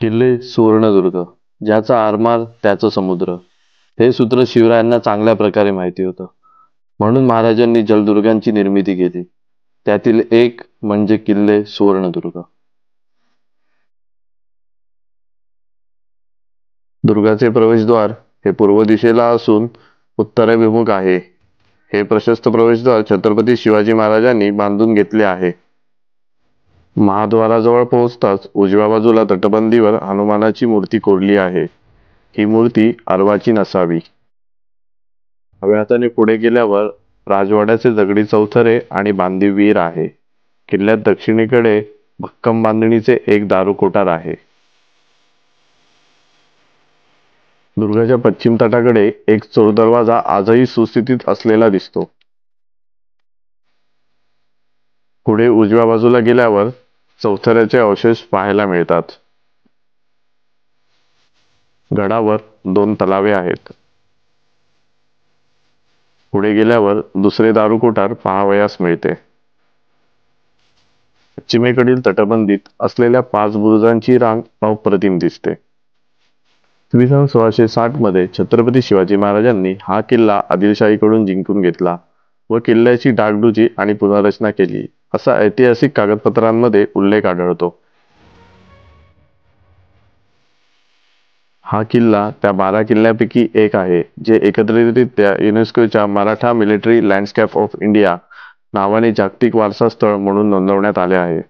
किल्ले सुवर्णदुर्ग, ज्याचा आरमार त्याचा समुद्र. हे सूत्र शिवरायांना चांगल्या प्रकारे माहिती होतं. म्हणून महाराजांनी जलदुर्गांची निर्मिती केली. त्यातील एक म्हणजे किल्ले सुवर्णदुर्ग. दुर्गाचे प्रवेशद्वार हे पूर्व दिशेला असून उत्तराभिमुख आहे. हे प्रशस्त प्रवेशद्वार छत्रपती शिवाजी महाराजांनी बांधून घेतले आहे. महाद्वाराजवळ पोहोचताच उजव्या बाजूला तटबंदीवर हनुमानाची मूर्ती कोरली आहे. ही मूर्ती अर्वाचीन नसावी. डाव्या हाताने पुढे गेल्यावर राजवाड्याचे दगडी चौथरे आणि बांधीव विहीर आहे. किल्ल्यात दक्षिणेकडे भक्कम बांधणीचे एक दारुकोटार आहे. दुर्गाच्या पश्चिम तटाकडे एक चोर दरवाजा आजही सुस्थितीत असलेला दिसतो. पुढे उजव्या बाजूला गेल्यावर चौथऱ्याचे अवशेष पाहायला मिळतात. गडावर 2 तलावे आहेत. पुढे गेल्यावर दुसरे दारुकोटार पाहावयास मिळते. पश्चिमेकडील तटबंदीत असलेल्या 5 बुरुजांची रांग अप्रतिम दिसते. इसवी सन 1660 मध्ये छत्रपती शिवाजी महाराजांनी हा किल्ला आदिलशाहीकडून जिंकून घेतला व किल्ल्याची डागडुजी आणि पुनर्रचना केली, असा ऐतिहासिक कागदपत्रांमध्ये उल्लेख आढळतो. हा किल्ला त्या 12 किल्ल्यापैकी एक आहे जे एकत्रितरित्या युनेस्कोच्या Maratha military landscape of India नावाने जागतिक वारसा स्थळ म्हणून नोंदवण्यात आले आहे.